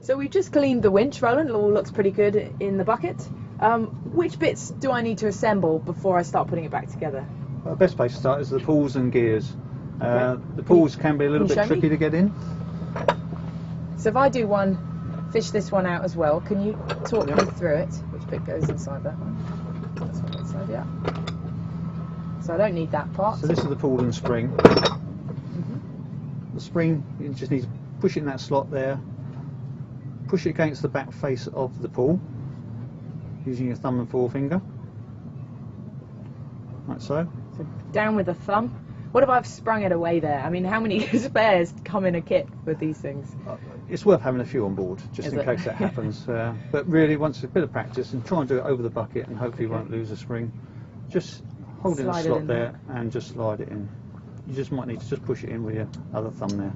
So we've just cleaned the winch, Roland. It all looks pretty good in the bucket. Which bits do I need to assemble before I start putting it back together? Well, the best place to start is the pulls and gears. The pulls can be a little bit tricky to get in. So if I do one, fish this one out as well, can you talk me through it? Which bit goes inside that one? This one inside, yeah. So I don't need that part. So this is the pull and spring. The spring, you just need to push it in that slot there. Push it against the back face of the pull using your thumb and forefinger, like so. So down with the thumb. What if I've sprung it away there? I mean, how many spares come in a kit with these things? It's worth having a few on board just in case that happens. But really, once a bit of practice, and try and do it over the bucket, and hopefully you won't lose a spring. Just hold it in the slot there and just slide it in. You just might need to just push it in with your other thumb there,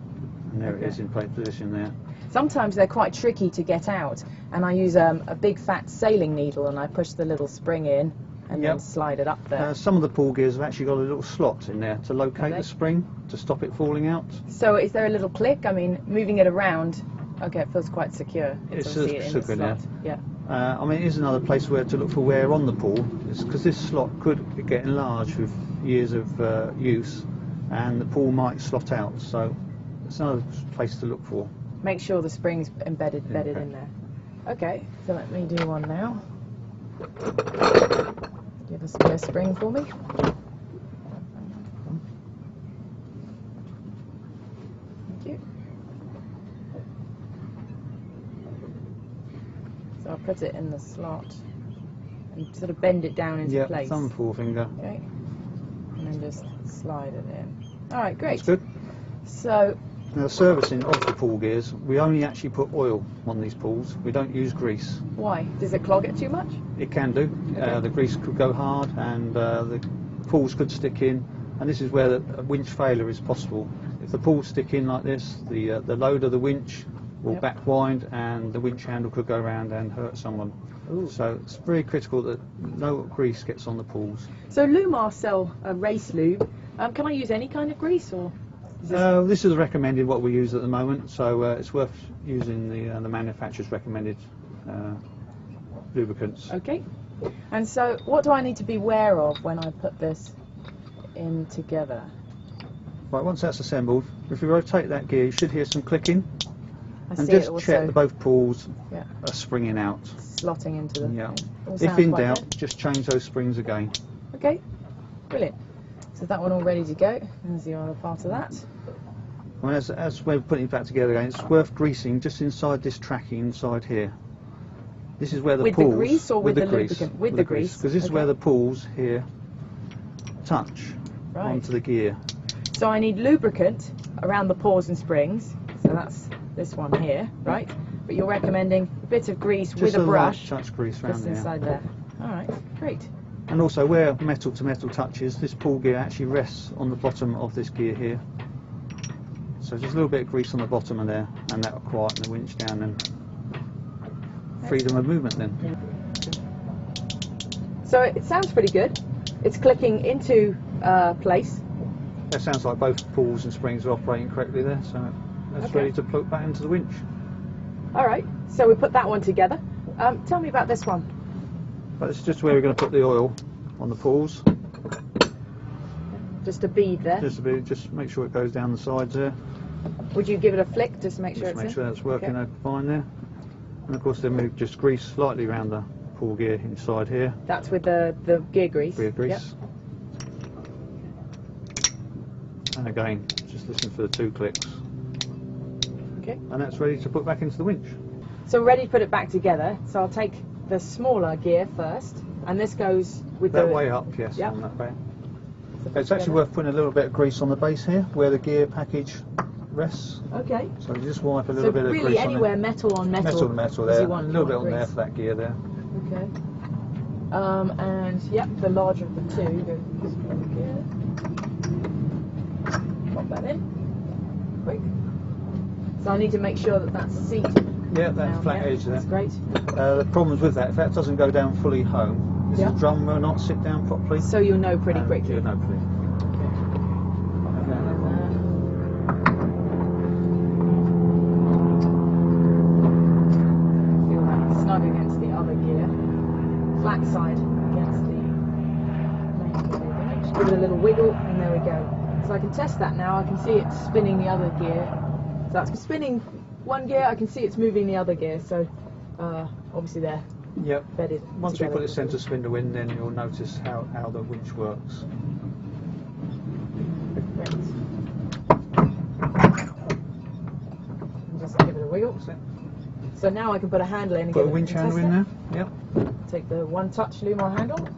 and there it is in place position there. Sometimes they're quite tricky to get out, and I use a big fat sailing needle and I push the little spring in and then slide it up there. Some of the pull gears have actually got a little slot in there to locate the spring to stop it falling out. So is there a little click? I mean, moving it around, okay, it feels quite secure. It's secure now. Yeah. I mean, it is another place where to look for wear on the pull, because this slot could get enlarged with years of use, and the pull might slot out. So it's another place to look for. Make sure the spring's bedded in there. Okay, so let me do one now. Give a spare spring for me. Thank you. So I'll put it in the slot and sort of bend it down into place. Thumb and forefinger. Okay, and then just slide it in. All right, great. That's good. So. Now, the servicing of the pull gears, we only actually put oil on these pulls. We don't use grease. Why? Does it clog it too much? It can do. Okay. The grease could go hard, and the pulls could stick in, and this is where the winch failure is possible. If the pulls stick in like this, the load of the winch will back wind, and the winch handle could go around and hurt someone. Ooh. So it's very critical that no grease gets on the pulls. So Lewmar sell a race lube. Can I use any kind of grease, or? This is recommended what we use at the moment, so it's worth using the manufacturer's recommended lubricants. Okay. And so what do I need to be aware of when I put this in together? Right, once that's assembled, if you rotate that gear, you should hear some clicking. And just check that both pulls are springing out. Slotting into them. Yeah. If in doubt, just change those springs again. Okay. Brilliant. So that one all ready to go. There's the other part of that. Well, as we're putting it back together again, it's worth greasing just inside this tracking inside here. This is where the pulls... With the grease or with the lubricant? With the grease. Because this is where the pulls here touch onto the gear. So I need lubricant around the paws and springs. So that's this one here, right? But you're recommending a bit of grease with a brush. Just a light touch grease around just inside there. All right, great. And also, where metal to metal touches, this pull gear actually rests on the bottom of this gear here. So just a little bit of grease on the bottom of there, and that will quieten the winch down and freedom of movement then. So it sounds pretty good. It's clicking into place. That sounds like both pulls and springs are operating correctly there, so that's ready to plug back into the winch. All right, so we put that one together. Tell me about this one. But it's just where we're going to put the oil on the pulls. Just a bead there? Just a bead, just make sure it goes down the sides there. Would you give it a flick just to make sure it's sure that's working fine there. And of course then we just grease slightly around the pull gear inside here. That's with the gear grease? Gear grease. Yep. And again, just listen for the 2 clicks. Okay. And that's ready to put back into the winch. So we're ready to put it back together. So I'll take the smaller gear first, and this goes with that way up, yes, on that way. It's actually worth putting a little bit of grease on the base here, where the gear package rests. Okay. So you just wipe a little bit of grease on it. So really anywhere metal on metal. Metal to metal there. A little bit on there for that gear there. Okay. And yep, the larger of the 2 goes into the gear. Pop that in. Quick. So I need to make sure that that's seated. Yeah, that flat edge there. That's great. The problems with that, if that doesn't go down fully home, the drum will not sit down properly. So you'll know pretty quickly. You'll know pretty. back side against the main gear. Just give it a little wiggle, and there we go. So I can test that now. I can see it spinning the other gear. So that's spinning one gear. I can see it's moving the other gear. So obviously they're bedded. Once we put the centre spindle in, then you'll notice how the winch works. Great. And just give it a wiggle. So now I can put a handle in and put a winch handle in there. Yep. Take the one-touch Lewmar handle, and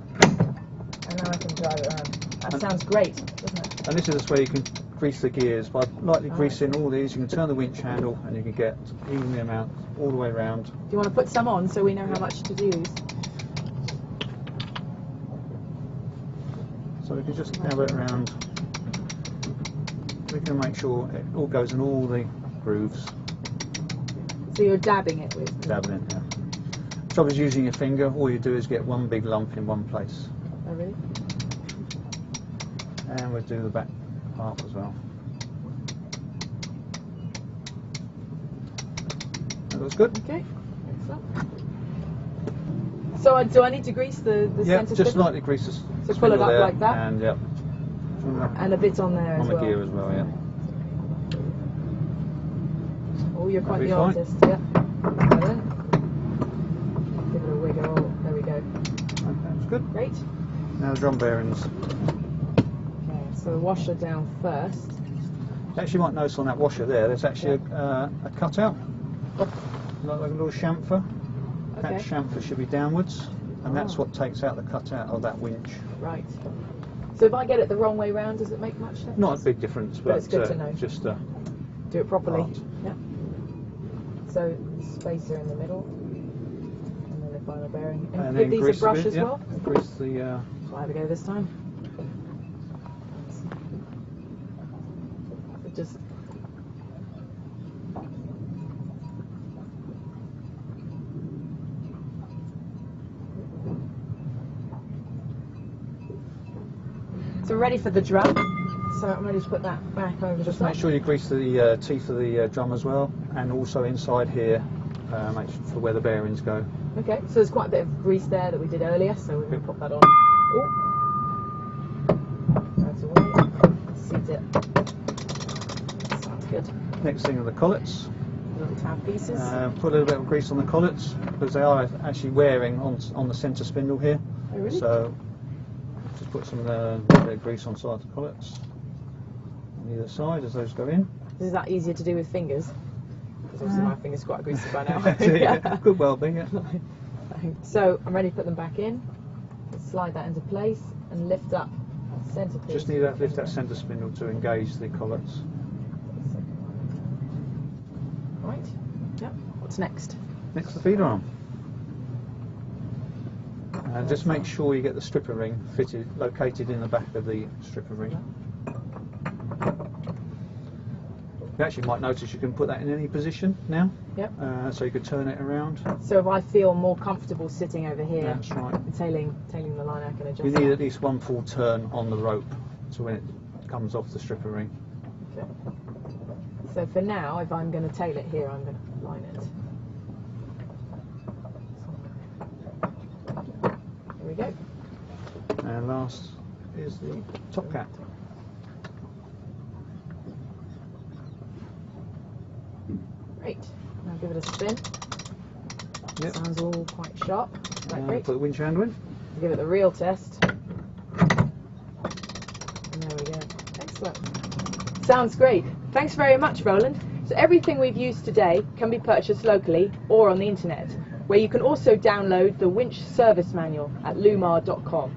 now I can drive it around. That sounds great, doesn't it? And this is where you can grease the gears. By lightly greasing all these, you can turn the winch handle and you can get even the amount all the way around. Do you want to put some on so we know how much to use? So we can just dab it around. We can make sure it all goes in all the grooves. So you're dabbing it with? Dabbing it, yeah. Trouble is using your finger, all you do is get one big lump in one place. Oh really? And we'll do the back part as well. That looks good. Okay, excellent. So do I need to grease the centre just spindle? lightly grease the So pull it up there, like that? And And a bit on there on as well? the gear as well, yeah. Oh, you're quite the That'll be artist, yeah. Well then. Give it a wiggle, there we go. Okay, that's good. Great. Now the drum bearings. Okay, so the washer down first. Actually, you might notice on that washer there, there's actually a cutout, like a little chamfer. That Okay. chamfer should be downwards, and that's what takes out the cutout of that winch. Right. So if I get it the wrong way round, does it make much difference? Not a big difference, but it's good to know. just Do it properly. Right. Yeah. So spacer in the middle, and then the final bearing. And give then these grease a brush bit, as well. Grease the. I'll have a go this time. So just. So we're ready for the drum. So I'm ready to put that back over Just the top. make sure you grease the teeth of the drum as well, and also inside here, make sure for where the bearings go. Okay, so there's quite a bit of grease there that we did earlier, so we're going to pop that on. Oh. That's away. Seat it. Sounds good. Next thing are the collets. Little tab pieces. Put a little bit of grease on the collets because they are actually wearing on the centre spindle here. Oh, really? So just put some bit of grease on side the collets on either side as those go in. Is that easier to do with fingers? Because obviously my finger's quite greasy by now. Yeah. Could well be, yeah. So I'm ready to put them back in. Slide that into place and lift up centre piece. Just need to lift that centre spindle to engage the collets. Right. Yep. What's next? Next, the feeder arm. And just make sure you get the stripper ring located in the back of the stripper ring. You actually might notice you can put that in any position now. Yep. So you could turn it around. So if I feel more comfortable sitting over here, That's right. and tailing the line, I can adjust. You need that. at least one full turn on the rope so when it comes off the stripper ring. Okay. So for now, if I'm going to tail it here, I'm going to line it. There we go. And last is the top cap. Great. Now give it a spin. Yep. Sounds all quite sharp. Quite great. Put the winch handle in. Give it the real test. And there we go. Excellent. Sounds great. Thanks very much, Roland. So everything we've used today can be purchased locally or on the internet, where you can also download the winch service manual at lewmar.com.